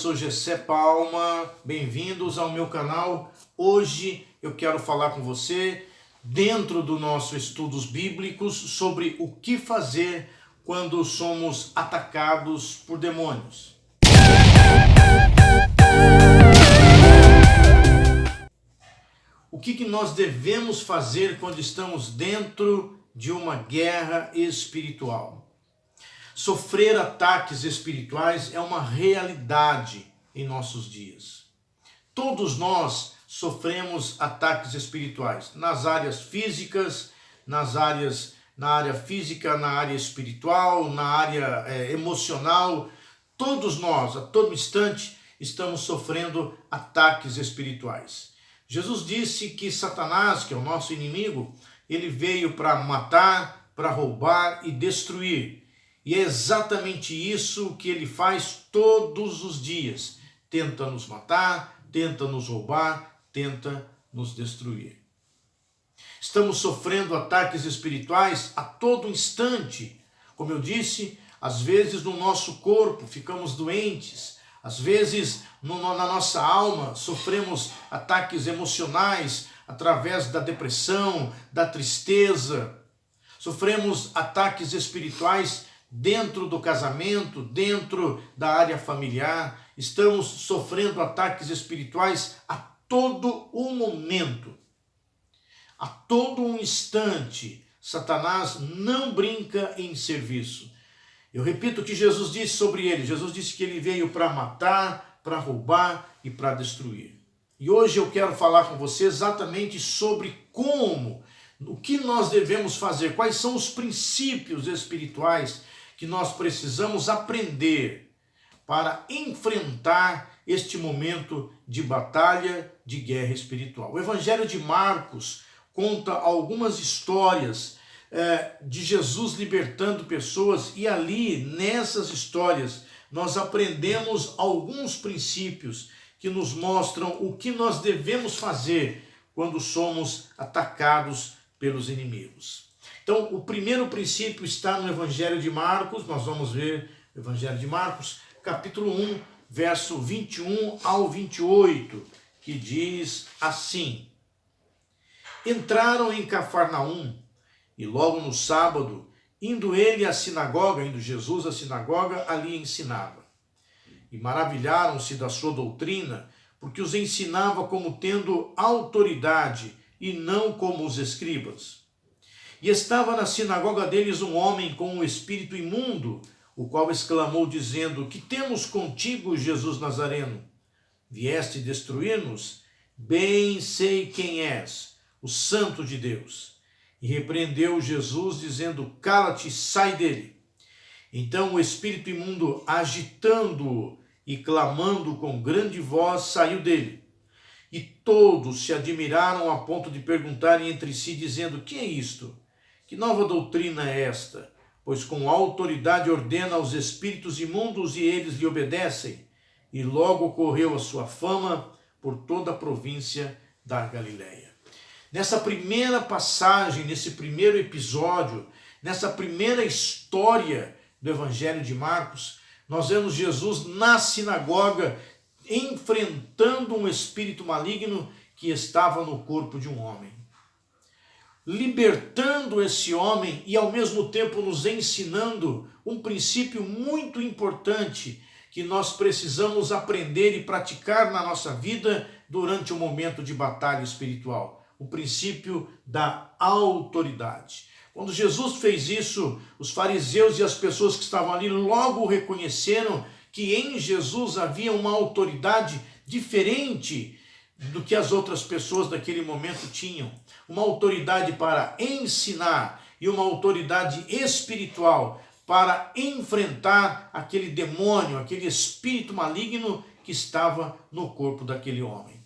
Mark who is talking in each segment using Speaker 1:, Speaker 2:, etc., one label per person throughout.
Speaker 1: sou Gessé Palma, bem-vindos ao meu canal. Hoje eu quero falar com você, dentro do nosso estudos bíblicos, sobre o que fazer quando somos atacados por demônios. O que nós devemos fazer quando estamos dentro de uma guerra espiritual? Sofrer ataques espirituais é uma realidade em nossos dias. Todos nós sofremos ataques espirituais, nas áreas físicas, na área física, na área espiritual, na área emocional. Todos nós, a todo instante, estamos sofrendo ataques espirituais. Jesus disse que Satanás, que é o nosso inimigo, ele veio para matar, para roubar e destruir. E é exatamente isso que ele faz todos os dias. Tenta nos matar, tenta nos roubar, tenta nos destruir. Estamos sofrendo ataques espirituais a todo instante. Como eu disse, às vezes no nosso corpo ficamos doentes, às vezes na nossa alma sofremos ataques emocionais através da depressão, da tristeza. Sofremos ataques espirituais dentro do casamento, dentro da área familiar. Estamos sofrendo ataques espirituais a todo o momento. A todo um instante, Satanás não brinca em serviço. Eu repito o que Jesus disse sobre ele. Jesus disse que ele veio para matar, para roubar e para destruir. E hoje eu quero falar com você exatamente sobre o que nós devemos fazer, quais são os princípios espirituais que nós precisamos aprender para enfrentar este momento de batalha, de guerra espiritual. O Evangelho de Marcos conta algumas histórias de Jesus libertando pessoas, e ali, nessas histórias, nós aprendemos alguns princípios que nos mostram o que nós devemos fazer quando somos atacados pelos inimigos. Então, o primeiro princípio está no Evangelho de Marcos. Nós vamos ver o Evangelho de Marcos, capítulo 1, verso 21 ao 28, que diz assim: Entraram em Cafarnaum, e logo no sábado, indo Jesus à sinagoga, ali ensinava. E maravilharam-se da sua doutrina, porque os ensinava como tendo autoridade, e não como os escribas. E estava na sinagoga deles um homem com um espírito imundo, o qual exclamou dizendo: Que temos contigo, Jesus Nazareno? Vieste destruir-nos? Bem sei quem és, o Santo de Deus. E repreendeu Jesus, dizendo: Cala-te, sai dele. Então o espírito imundo, agitando-o e clamando com grande voz, saiu dele. E todos se admiraram a ponto de perguntarem entre si, dizendo: Que é isto? Que nova doutrina é esta? Pois com autoridade ordena aos espíritos imundos e eles lhe obedecem. E logo correu a sua fama por toda a província da Galileia. Nessa primeira passagem, nesse primeiro episódio, nessa primeira história do Evangelho de Marcos, nós vemos Jesus na sinagoga enfrentando um espírito maligno que estava no corpo de um homem. Libertando esse homem e ao mesmo tempo nos ensinando um princípio muito importante que nós precisamos aprender e praticar na nossa vida durante o momento de batalha espiritual. O princípio da autoridade. Quando Jesus fez isso, os fariseus e as pessoas que estavam ali logo reconheceram que em Jesus havia uma autoridade diferente do que as outras pessoas daquele momento tinham. Uma autoridade para ensinar e uma autoridade espiritual para enfrentar aquele demônio, aquele espírito maligno que estava no corpo daquele homem.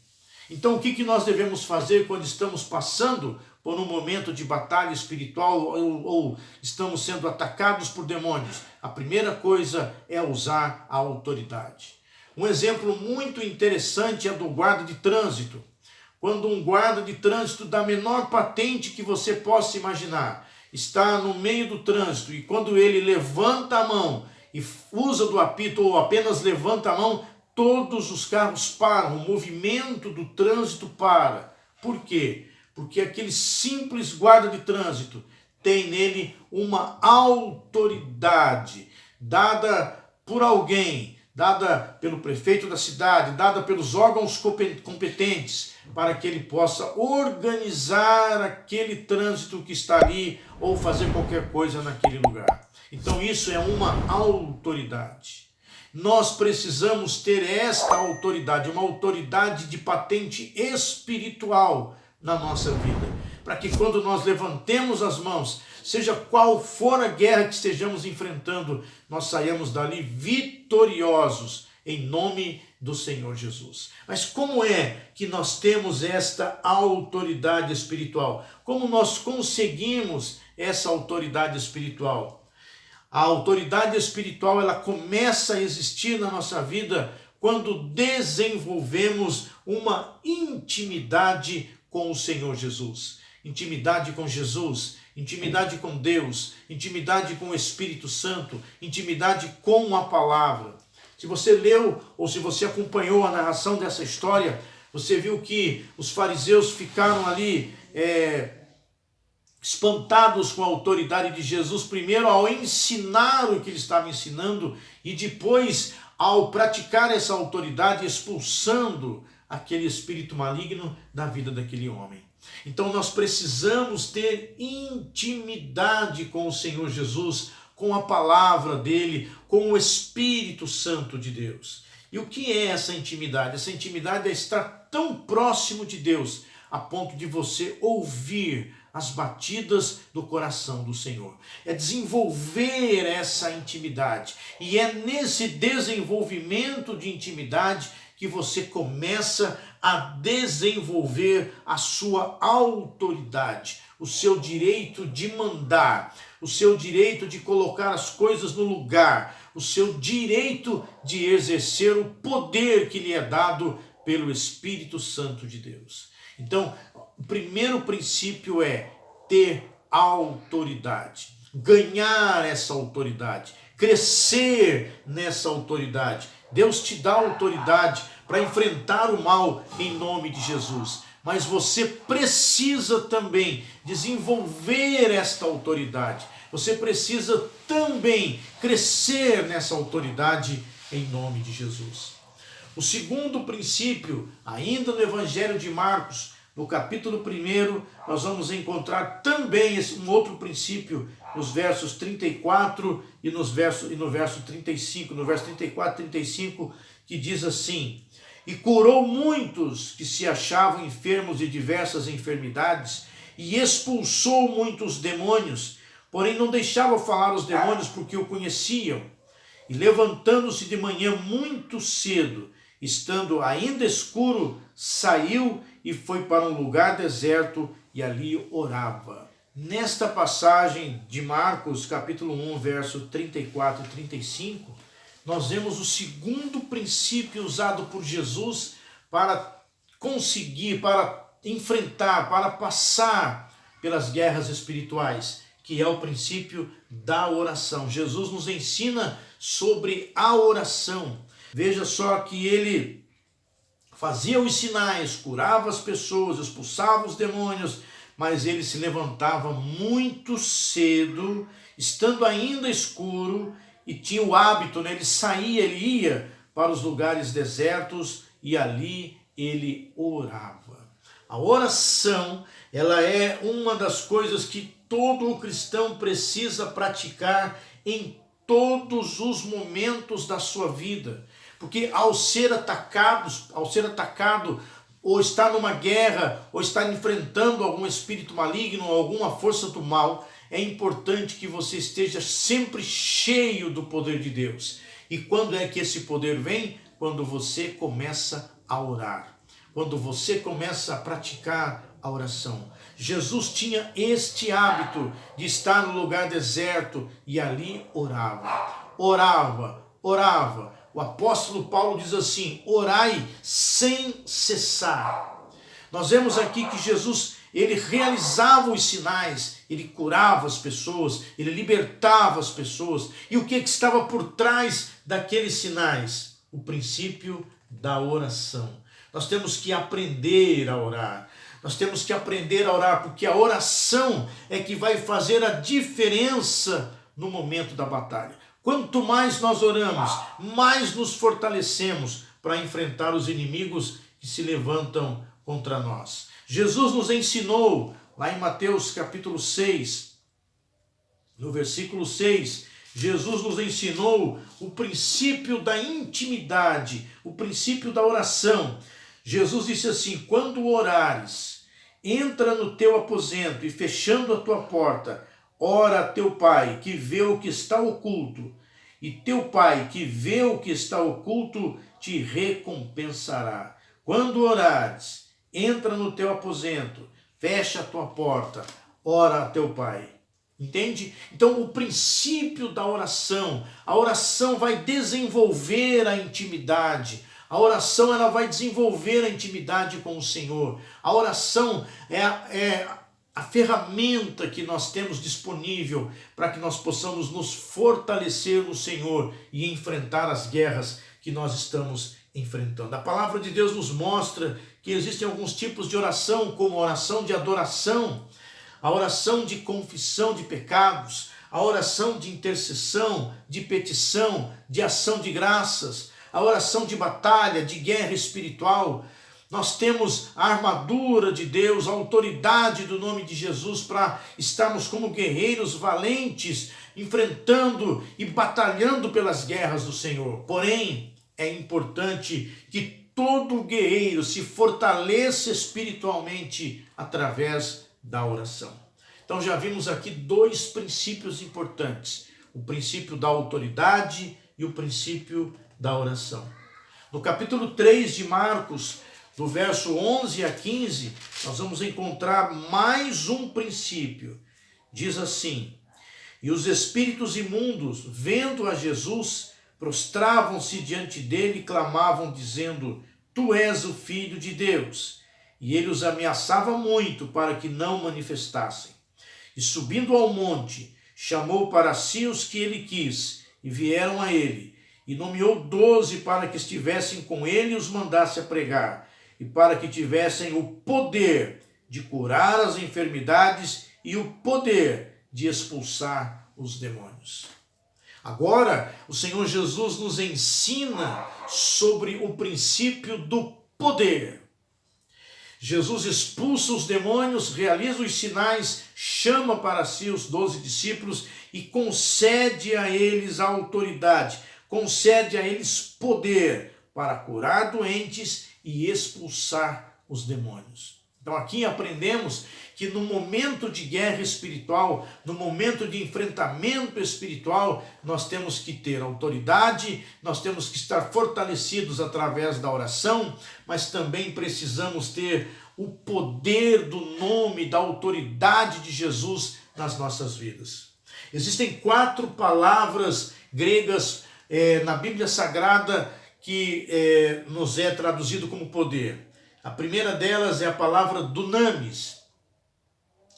Speaker 1: Então, o que nós devemos fazer quando estamos passando por um momento de batalha espiritual ou estamos sendo atacados por demônios? A primeira coisa é usar a autoridade. Um exemplo muito interessante é do guarda de trânsito. Quando um guarda de trânsito da menor patente que você possa imaginar está no meio do trânsito e quando ele levanta a mão e usa do apito ou apenas levanta a mão, todos os carros param, o movimento do trânsito para. Por quê? Porque aquele simples guarda de trânsito tem nele uma autoridade dada por alguém, dada pelo prefeito da cidade, dada pelos órgãos competentes, para que ele possa organizar aquele trânsito que está ali ou fazer qualquer coisa naquele lugar. Então isso é uma autoridade. Nós precisamos ter esta autoridade, uma autoridade de patente espiritual na nossa vida, para que quando nós levantemos as mãos, seja qual for a guerra que estejamos enfrentando, nós saiamos dali vitoriosos em nome do Senhor Jesus. Mas como é que nós temos esta autoridade espiritual? Como nós conseguimos essa autoridade espiritual? A autoridade espiritual, ela começa a existir na nossa vida quando desenvolvemos uma intimidade com o Senhor Jesus. Intimidade com Jesus, intimidade com Deus, intimidade com o Espírito Santo, intimidade com a palavra. Se você leu ou se você acompanhou a narração dessa história, você viu que os fariseus ficaram ali espantados com a autoridade de Jesus, primeiro ao ensinar o que ele estava ensinando e depois ao praticar essa autoridade, expulsando aquele espírito maligno da vida daquele homem. Então nós precisamos ter intimidade com o Senhor Jesus, com a palavra dele, com o Espírito Santo de Deus. E o que é essa intimidade? Essa intimidade é estar tão próximo de Deus, a ponto de você ouvir as batidas do coração do Senhor. É desenvolver essa intimidade. E é nesse desenvolvimento de intimidade que você começa a desenvolver a sua autoridade, o seu direito de mandar, o seu direito de colocar as coisas no lugar, o seu direito de exercer o poder que lhe é dado pelo Espírito Santo de Deus. Então, o primeiro princípio é ter autoridade, ganhar essa autoridade, crescer nessa autoridade. Deus te dá autoridade para enfrentar o mal em nome de Jesus. Mas você precisa também desenvolver esta autoridade. Você precisa também crescer nessa autoridade em nome de Jesus. O segundo princípio, ainda no Evangelho de Marcos, no capítulo 1, nós vamos encontrar também um outro princípio nos versos 34 e no verso 35. No verso 34 e 35, que diz assim: e curou muitos que se achavam enfermos de diversas enfermidades, e expulsou muitos demônios, porém não deixava falar os demônios porque o conheciam. E levantando-se de manhã muito cedo, estando ainda escuro, saiu e foi para um lugar deserto e ali orava. Nesta passagem de Marcos, capítulo 1, verso 34 e 35, nós vemos o segundo princípio usado por Jesus para conseguir, para enfrentar, para passar pelas guerras espirituais, que é o princípio da oração. Jesus nos ensina sobre a oração. Veja só que ele fazia os sinais, curava as pessoas, expulsava os demônios, mas ele se levantava muito cedo, estando ainda escuro, e tinha o hábito, né? Ele ia para os lugares desertos e ali ele orava. A oração, ela é uma das coisas que todo cristão precisa praticar em todos os momentos da sua vida. Porque ao ser atacado, ou está numa guerra, ou está enfrentando algum espírito maligno, ou alguma força do mal, é importante que você esteja sempre cheio do poder de Deus. E quando é que esse poder vem? Quando você começa a orar. Quando você começa a praticar a oração. Jesus tinha este hábito de estar no lugar deserto e ali orava. Orava. O apóstolo Paulo diz assim: orai sem cessar. Nós vemos aqui que Jesus, ele realizava os sinais, ele curava as pessoas, ele libertava as pessoas. E o que estava por trás daqueles sinais? o princípio da oração. Nós temos que aprender a orar. Nós temos que aprender a orar, porque a oração é que vai fazer a diferença no momento da batalha. Quanto mais nós oramos, mais nos fortalecemos para enfrentar os inimigos que se levantam contra nós. Jesus nos ensinou, lá em Mateus capítulo 6, no versículo 6, Jesus nos ensinou o princípio da intimidade, o princípio da oração. Jesus disse assim: quando orares, entra no teu aposento e fechando a tua porta, ora a teu pai que vê o que está oculto, e teu pai que vê o que está oculto te recompensará. Quando orares, entra no teu aposento, fecha a tua porta, ora a teu pai. Entende? Então o princípio da oração, a oração vai desenvolver a intimidade. A oração ela vai desenvolver a intimidade com o Senhor. A oração é a ferramenta que nós temos disponível para que nós possamos nos fortalecer no Senhor e enfrentar as guerras que nós estamos enfrentando. A palavra de Deus nos mostra que existem alguns tipos de oração, como a oração de adoração, a oração de confissão de pecados, a oração de intercessão, de petição, de ação de graças, a oração de batalha, de guerra espiritual. Nós temos a armadura de Deus, a autoridade do nome de Jesus para estarmos como guerreiros valentes, enfrentando e batalhando pelas guerras do Senhor. Porém, é importante que todo guerreiro se fortaleça espiritualmente através da oração. Então já vimos aqui dois princípios importantes: o princípio da autoridade e o princípio da oração. No capítulo 3 de Marcos, do verso 11 a 15, nós vamos encontrar mais um princípio. Diz assim: e os espíritos imundos, vendo a Jesus, prostravam-se diante dele e clamavam, dizendo: tu és o Filho de Deus. E ele os ameaçava muito para que não manifestassem. E subindo ao monte, chamou para si os que ele quis, e vieram a ele. E nomeou 12 para que estivessem com ele e os mandasse a pregar, e para que tivessem o poder de curar as enfermidades e o poder de expulsar os demônios. Agora, o Senhor Jesus nos ensina sobre o princípio do poder. Jesus expulsa os demônios, realiza os sinais, chama para si os 12 discípulos e concede a eles a autoridade, concede a eles poder para curar doentes e expulsar os demônios. Então aqui aprendemos que no momento de guerra espiritual, no momento de enfrentamento espiritual, nós temos que ter autoridade, nós temos que estar fortalecidos através da oração, mas também precisamos ter o poder do nome, da autoridade de Jesus nas nossas vidas. Existem 4 palavras gregas na Bíblia Sagrada que nos é traduzido como poder. A primeira delas é a palavra dunamis.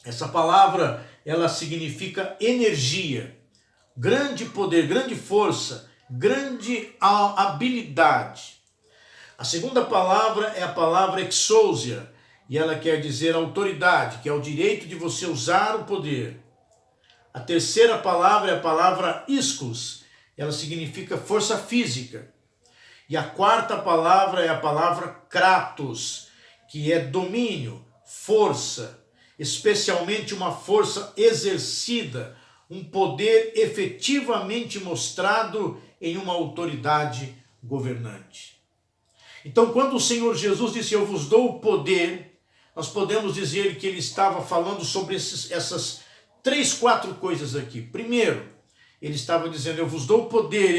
Speaker 1: Essa palavra, ela significa energia, grande poder, grande força, grande habilidade. A segunda palavra é a palavra exousia, e ela quer dizer autoridade, que é o direito de você usar o poder. A terceira palavra é a palavra ischus, ela significa força física. E a quarta palavra é a palavra kratos, que é domínio, força, especialmente uma força exercida, um poder efetivamente mostrado em uma autoridade governante. Então, quando o Senhor Jesus disse: eu vos dou o poder, nós podemos dizer que ele estava falando sobre essas 3, 4 coisas aqui. Primeiro, ele estava dizendo: eu vos dou poder,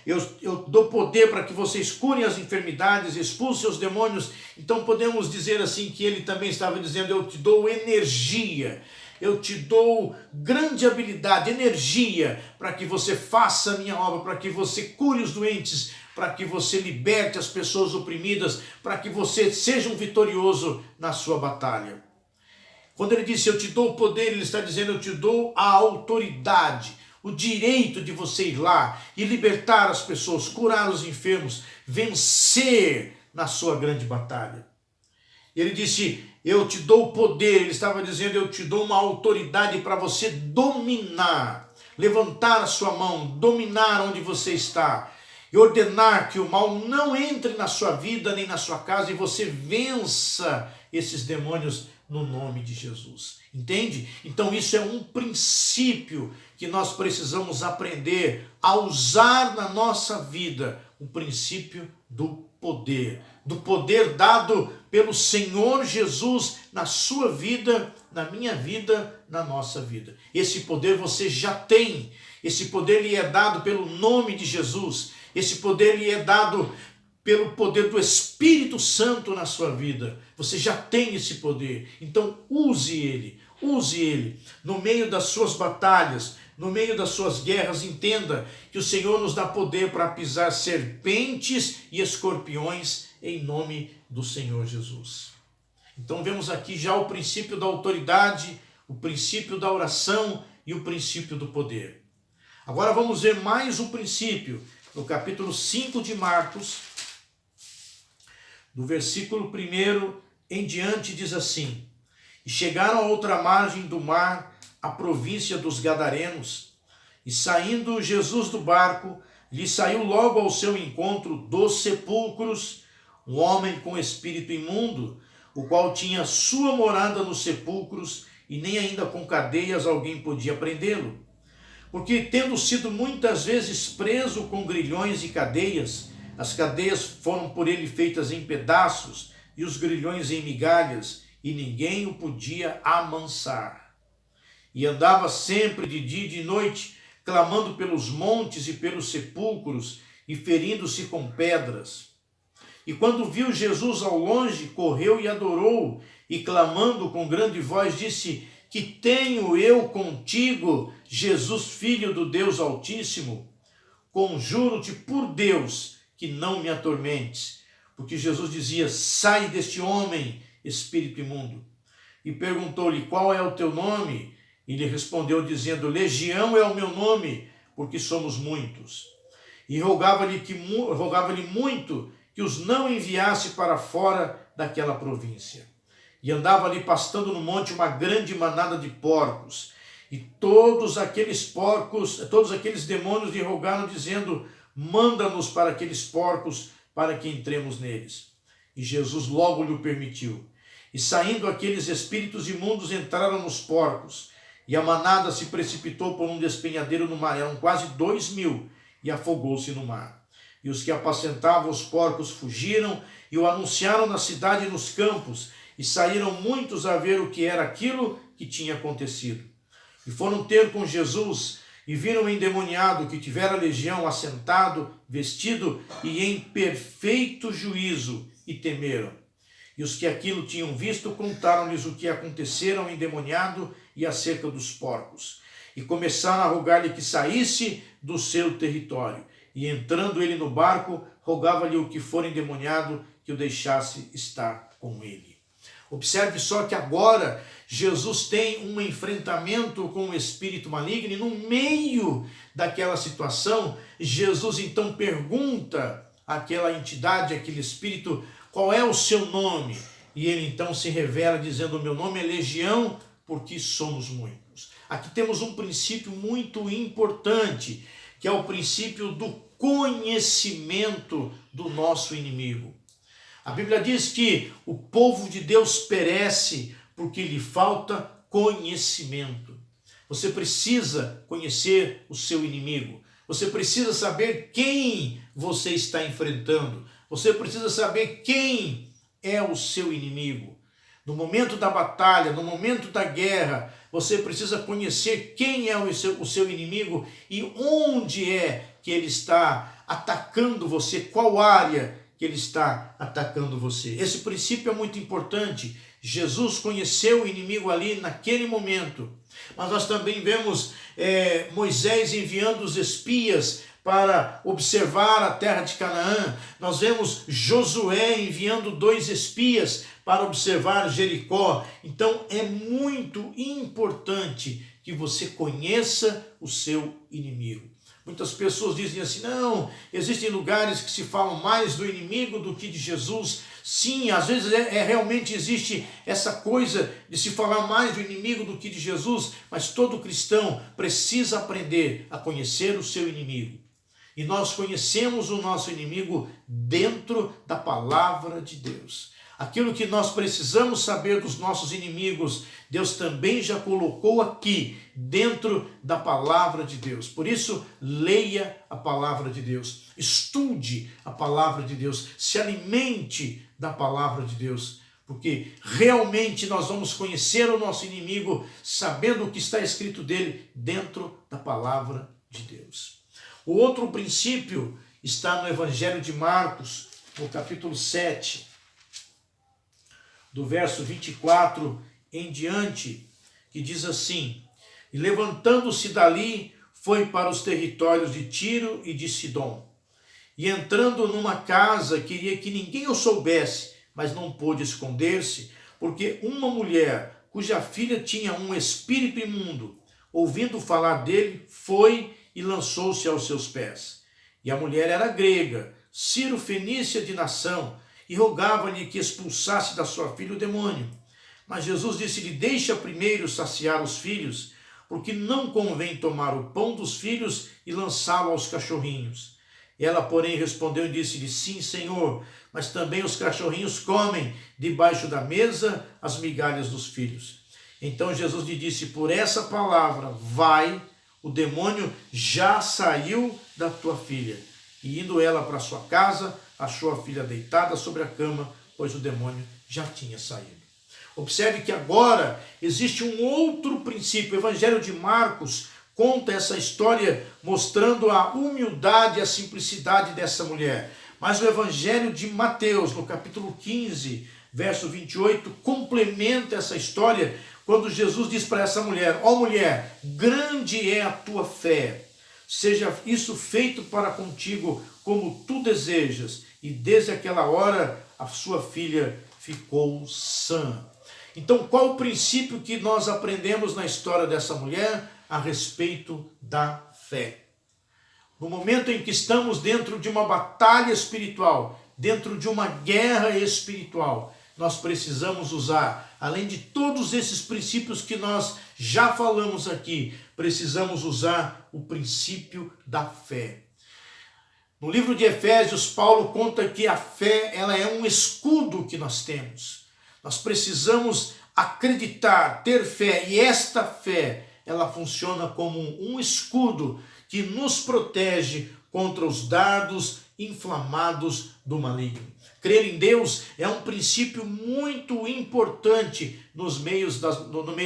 Speaker 1: eu dou poder para que vocês curem as enfermidades, expulsem os demônios. Então podemos dizer assim que ele também estava dizendo: eu te dou energia, eu te dou grande habilidade, energia, para que você faça a minha obra, para que você cure os doentes, para que você liberte as pessoas oprimidas, para que você seja um vitorioso na sua batalha. Quando ele disse: eu te dou o poder, ele está dizendo: eu te dou a autoridade. o direito de você ir lá e libertar as pessoas, curar os enfermos, vencer na sua grande batalha. Ele disse, eu te dou o poder, ele estava dizendo, eu te dou uma autoridade para você dominar, levantar a sua mão, dominar onde você está e ordenar que o mal não entre na sua vida nem na sua casa e você vença esses demônios no nome de Jesus. Entende? Então isso é um princípio que nós precisamos aprender a usar na nossa vida, o princípio do poder dado pelo Senhor Jesus na sua vida, na minha vida, na nossa vida. Esse poder você já tem, esse poder lhe é dado pelo nome de Jesus, esse poder lhe é dado pelo poder do Espírito Santo na sua vida. Você já tem esse poder, então use ele no meio das suas batalhas, no meio das suas guerras. Entenda que o Senhor nos dá poder para pisar serpentes e escorpiões em nome do Senhor Jesus. Então vemos aqui já o princípio da autoridade, o princípio da oração e o princípio do poder. Agora vamos ver mais um princípio no capítulo 5 de Marcos, do versículo 1 em diante, diz assim: E chegaram a outra margem do mar, a província dos Gadarenos, e saindo Jesus do barco, lhe saiu logo ao seu encontro dos sepulcros um homem com espírito imundo, o qual tinha sua morada nos sepulcros, e nem ainda com cadeias alguém podia prendê-lo. Porque, tendo sido muitas vezes preso com grilhões e cadeias, as cadeias foram por ele feitas em pedaços, e os grilhões em migalhas, e ninguém o podia amansar. E andava sempre de dia e de noite, clamando pelos montes e pelos sepulcros, e ferindo-se com pedras. E quando viu Jesus ao longe, correu e adorou, e clamando com grande voz, disse: Que tenho eu contigo, Jesus, Filho do Deus Altíssimo? Conjuro-te por Deus que não me atormentes. Porque Jesus dizia: Sai deste homem, espírito imundo. E perguntou-lhe: Qual é o teu nome? E lhe respondeu dizendo: Legião é o meu nome, porque somos muitos. E rogava-lhe muito que os não enviasse para fora daquela província. E andava ali pastando no monte uma grande manada de porcos. E todos aqueles demônios lhe rogaram, dizendo: Manda-nos para aqueles porcos, para que entremos neles. E Jesus logo lhe permitiu. E saindo aqueles espíritos imundos, entraram nos porcos. E a manada se precipitou por um despenhadeiro no mar. Eram quase 2.000, e afogou-se no mar. E os que apacentavam os porcos fugiram e o anunciaram na cidade e nos campos. E saíram muitos a ver o que era aquilo que tinha acontecido. E foram ter com Jesus, e viram o endemoniado que tivera legião assentado, vestido e em perfeito juízo, e temeram. E os que aquilo tinham visto contaram-lhes o que acontecera ao endemoniado e acerca dos porcos. E começaram a rogar-lhe que saísse do seu território. E entrando ele no barco, rogava-lhe o que for endemoniado que o deixasse estar com ele. Observe só que agora Jesus tem um enfrentamento com o espírito maligno, e no meio daquela situação, Jesus então pergunta àquela entidade, àquele espírito, qual é o seu nome? E ele então se revela dizendo: o meu nome é Legião, porque somos muitos. Aqui temos um princípio muito importante, que é o princípio do conhecimento do nosso inimigo. A Bíblia diz que o povo de Deus perece porque lhe falta conhecimento. Você precisa conhecer o seu inimigo. Você precisa saber quem você está enfrentando. Você precisa saber quem é o seu inimigo. No momento da batalha, no momento da guerra, você precisa conhecer quem é o seu inimigo e onde é que ele está atacando você, qual área que ele está atacando você. Esse princípio é muito importante. Jesus conheceu o inimigo ali naquele momento. Mas nós também vemos Moisés enviando os espias para observar a terra de Canaã. Nós vemos Josué enviando 2 espias para observar Jericó. Então é muito importante que que você conheça o seu inimigo. Muitas pessoas dizem assim, não, existem lugares que se falam mais do inimigo do que de Jesus. Sim, às vezes realmente existe essa coisa de se falar mais do inimigo do que de Jesus, mas todo cristão precisa aprender a conhecer o seu inimigo. E nós conhecemos o nosso inimigo dentro da palavra de Deus. Aquilo que nós precisamos saber dos nossos inimigos, Deus também já colocou aqui dentro da palavra de Deus. Por isso, leia a palavra de Deus, estude a palavra de Deus, se alimente da palavra de Deus, porque realmente nós vamos conhecer o nosso inimigo sabendo o que está escrito dele dentro da palavra de Deus. O outro princípio está no Evangelho de Marcos, no capítulo 7, do verso 24 em diante, que diz assim: e levantando-se dali, foi para os territórios de Tiro e de Sidom. E entrando numa casa, queria que ninguém o soubesse, mas não pôde esconder-se, porque uma mulher, cuja filha tinha um espírito imundo, ouvindo falar dele, foi e lançou-se aos seus pés. E a mulher era grega, Ciro-fenícia de nação, e rogava-lhe que expulsasse da sua filha o demônio. Mas Jesus disse-lhe: deixa primeiro saciar os filhos, porque não convém tomar o pão dos filhos e lançá-lo aos cachorrinhos. Ela, porém, respondeu e disse-lhe: sim, Senhor, mas também os cachorrinhos comem debaixo da mesa as migalhas dos filhos. Então Jesus lhe disse: por essa palavra, vai, o demônio já saiu da tua filha. E indo ela para sua casa, achou a filha deitada sobre a cama, pois o demônio já tinha saído. Observe que agora existe um outro princípio. O Evangelho de Marcos conta essa história mostrando a humildade e a simplicidade dessa mulher. Mas o Evangelho de Mateus, no capítulo 15, verso 28, complementa essa história quando Jesus diz para essa mulher: ó mulher, grande é a tua fé, seja isso feito para contigo como tu desejas. E desde aquela hora a sua filha ficou sã. Então, qual o princípio que nós aprendemos na história dessa mulher a respeito da fé? No momento em que estamos dentro de uma batalha espiritual, dentro de uma guerra espiritual, nós precisamos usar, além de todos esses princípios que nós já falamos aqui, precisamos usar o princípio da fé. No livro de Efésios, Paulo conta que a fé, ela é um escudo que nós temos. Nós precisamos acreditar, ter fé, e esta fé, ela funciona como um escudo que nos protege contra os dardos inflamados do maligno. Crer em Deus é um princípio muito importante no meio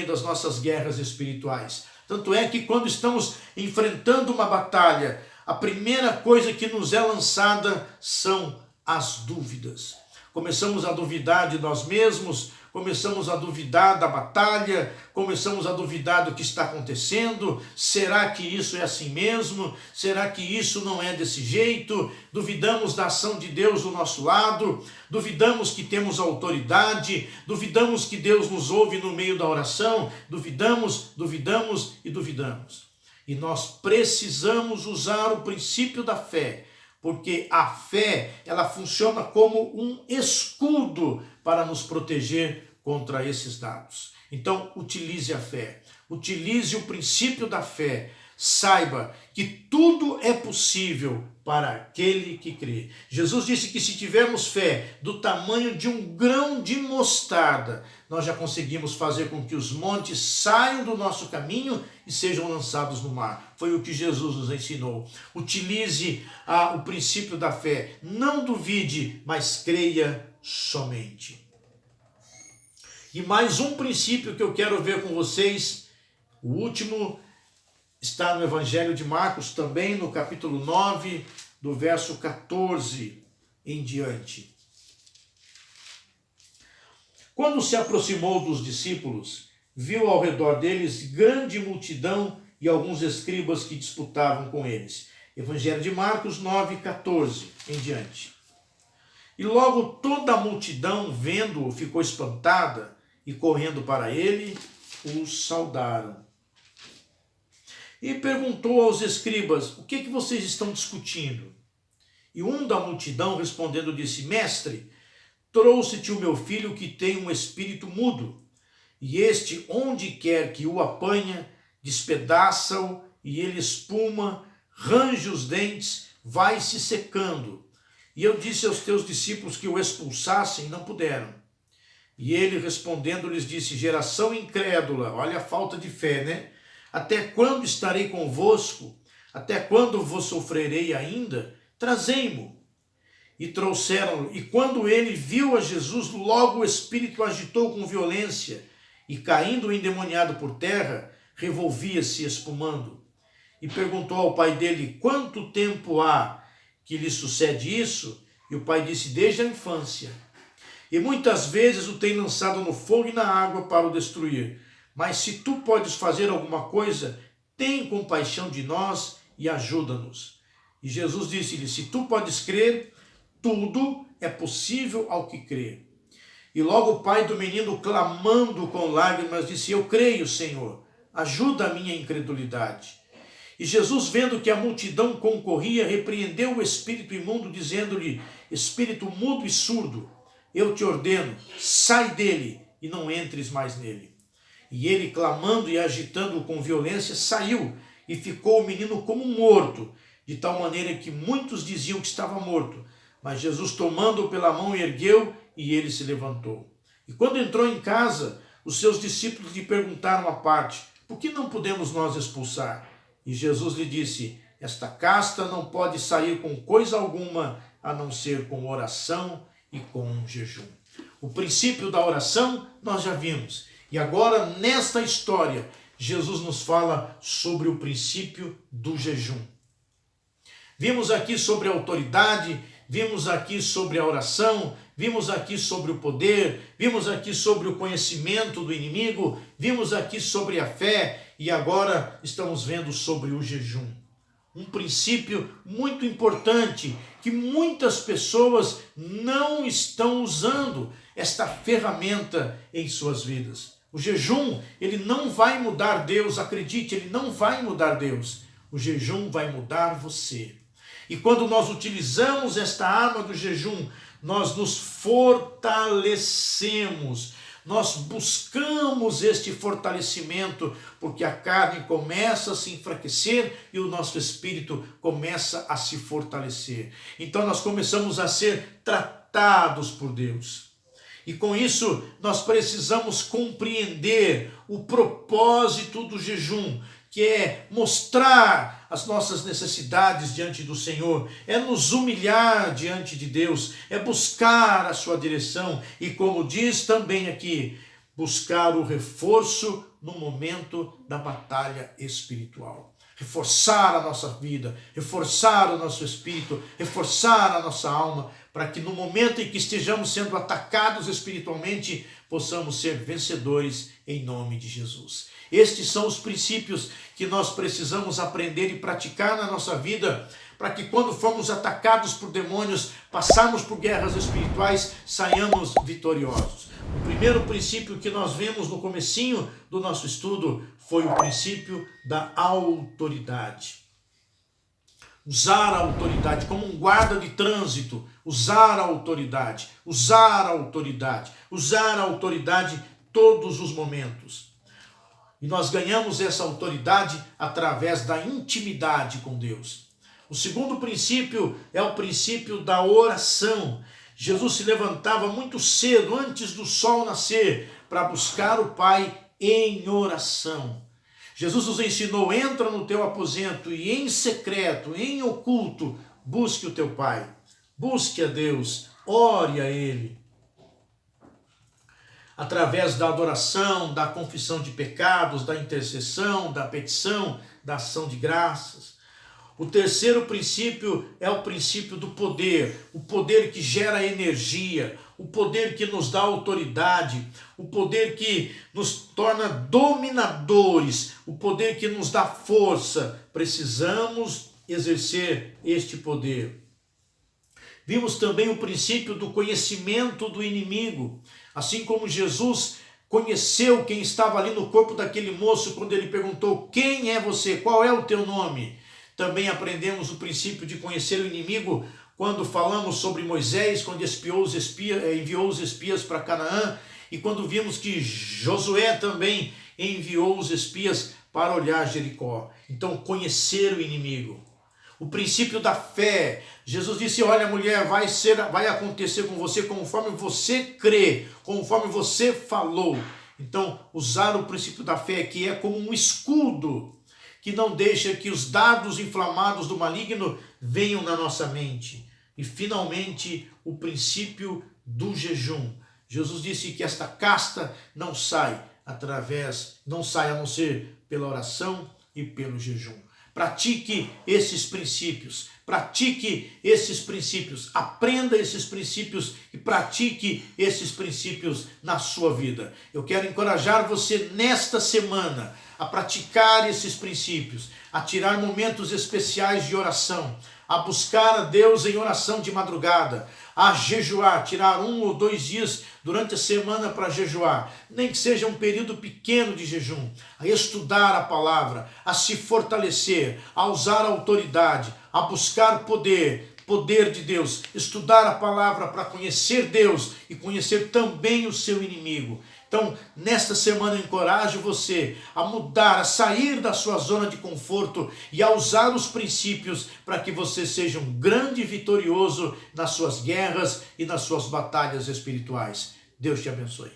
Speaker 1: das nossas guerras espirituais. Tanto é que quando estamos enfrentando uma batalha, a primeira coisa que nos é lançada são as dúvidas. Começamos a duvidar de nós mesmos, começamos a duvidar da batalha, começamos a duvidar do que está acontecendo. Será que isso é assim mesmo? Será que isso não é desse jeito? Duvidamos da ação de Deus do nosso lado, duvidamos que temos autoridade, duvidamos que Deus nos ouve no meio da oração, duvidamos e duvidamos. E nós precisamos usar o princípio da fé, porque a fé, ela funciona como um escudo para nos proteger contra esses dados. Então, utilize a fé, utilize o princípio da fé. Saiba que tudo é possível para aquele que crê. Jesus disse que se tivermos fé do tamanho de um grão de mostarda, nós já conseguimos fazer com que os montes saiam do nosso caminho e sejam lançados no mar. Foi o que Jesus nos ensinou. Utilize o princípio da fé. Não duvide, mas creia somente. E mais um princípio que eu quero ver com vocês, o último, está no Evangelho de Marcos, também no capítulo 9, do verso 14 em diante. Quando se aproximou dos discípulos, viu ao redor deles grande multidão e alguns escribas que disputavam com eles. Evangelho de Marcos 9, 14 em diante. E logo toda a multidão, vendo-o, ficou espantada e correndo para ele, o saudaram. e perguntou aos escribas: o que vocês estão discutindo? E um da multidão respondendo disse: mestre, trouxe-te o meu filho que tem um espírito mudo, e este, onde quer que o apanha, despedaça-o, e ele espuma, range os dentes, vai se secando. E eu disse aos teus discípulos que o expulsassem, e não puderam. E ele respondendo lhes disse: geração incrédula, olha a falta de fé, né? Até quando estarei convosco? Até quando vos sofrerei ainda? Trazei-mo. E trouxeram-no. E quando ele viu a Jesus, logo o espírito agitou com violência, e caindo o endemoniado por terra, revolvia-se espumando. E perguntou ao pai dele: quanto tempo há que lhe sucede isso? E o pai disse: desde a infância. E muitas vezes o tem lançado no fogo e na água para o destruir. Mas se tu podes fazer alguma coisa, tem compaixão de nós e ajuda-nos. E Jesus disse-lhe: se tu podes crer, tudo é possível ao que crê. E logo o pai do menino, clamando com lágrimas, disse: eu creio, Senhor, ajuda a minha incredulidade. E Jesus, vendo que a multidão concorria, repreendeu o espírito imundo, dizendo-lhe: espírito mudo e surdo, eu te ordeno, sai dele e não entres mais nele. E ele, clamando e agitando-o com violência, saiu, e ficou o menino como morto, de tal maneira que muitos diziam que estava morto. Mas Jesus, tomando-o pela mão, ergueu, e ele se levantou. E quando entrou em casa, os seus discípulos lhe perguntaram à parte: por que não podemos nós expulsar? E Jesus lhe disse: esta casta não pode sair com coisa alguma, a não ser com oração e com jejum. O princípio da oração nós já vimos. E agora, nesta história, Jesus nos fala sobre o princípio do jejum. Vimos aqui sobre a autoridade, vimos aqui sobre a oração, vimos aqui sobre o poder, vimos aqui sobre o conhecimento do inimigo, vimos aqui sobre a fé e agora estamos vendo sobre o jejum. Um princípio muito importante que muitas pessoas não estão usando esta ferramenta em suas vidas. O jejum, ele não vai mudar Deus, acredite, ele não vai mudar Deus. O jejum vai mudar você. E quando nós utilizamos esta arma do jejum, nós nos fortalecemos, nós buscamos este fortalecimento, porque a carne começa a se enfraquecer e o nosso espírito começa a se fortalecer. Então nós começamos a ser tratados por Deus. E com isso nós precisamos compreender o propósito do jejum, que é mostrar as nossas necessidades diante do Senhor, é nos humilhar diante de Deus, é buscar a sua direção e, como diz também aqui, buscar o reforço no momento da batalha espiritual. Reforçar a nossa vida, reforçar o nosso espírito, reforçar a nossa alma, para que no momento em que estejamos sendo atacados espiritualmente, possamos ser vencedores em nome de Jesus. Estes são os princípios que nós precisamos aprender e praticar na nossa vida, para que quando formos atacados por demônios, passarmos por guerras espirituais, saiamos vitoriosos. O primeiro princípio que nós vemos no comecinho do nosso estudo foi o princípio da autoridade. Usar a autoridade como um guarda de trânsito, usar a autoridade, usar a autoridade, usar a autoridade todos os momentos. E nós ganhamos essa autoridade através da intimidade com Deus. O segundo princípio é o princípio da oração. Jesus se levantava muito cedo, antes do sol nascer, para buscar o Pai em oração. Jesus nos ensinou: entra no teu aposento e em secreto, em oculto, busque o teu Pai. Busque a Deus, ore a Ele. Através da adoração, da confissão de pecados, da intercessão, da petição, da ação de graças. O terceiro princípio é o princípio do poder, o poder que gera energia, o poder que nos dá autoridade, o poder que nos torna dominadores, o poder que nos dá força. Precisamos exercer este poder. Vimos também o princípio do conhecimento do inimigo. Assim como Jesus conheceu quem estava ali no corpo daquele moço quando ele perguntou: quem é você? Qual é o teu nome? Também aprendemos o princípio de conhecer o inimigo quando falamos sobre Moisés, quando enviou os espias para Canaã, e quando vimos que Josué também enviou os espias para olhar Jericó. Então, conhecer o inimigo. O princípio da fé. Jesus disse: olha, mulher, vai acontecer com você conforme você crê, conforme você falou. Então, usar o princípio da fé aqui é como um escudo que não deixa que os dardos inflamados do maligno venham na nossa mente. E, finalmente, o princípio do jejum. Jesus disse que esta casta não sai a não ser pela oração e pelo jejum. Pratique esses princípios, aprenda esses princípios e pratique esses princípios na sua vida. Eu quero encorajar você nesta semana a praticar esses princípios, a tirar momentos especiais de oração, a buscar a Deus em oração de madrugada, a jejuar, tirar 1 ou 2 dias durante a semana para jejuar, nem que seja um período pequeno de jejum, a estudar a palavra, a se fortalecer, a usar a autoridade, a buscar poder de Deus, estudar a palavra para conhecer Deus e conhecer também o seu inimigo. Então, nesta semana eu encorajo você a mudar, a sair da sua zona de conforto e a usar os princípios para que você seja um grande vitorioso nas suas guerras e nas suas batalhas espirituais. Deus te abençoe.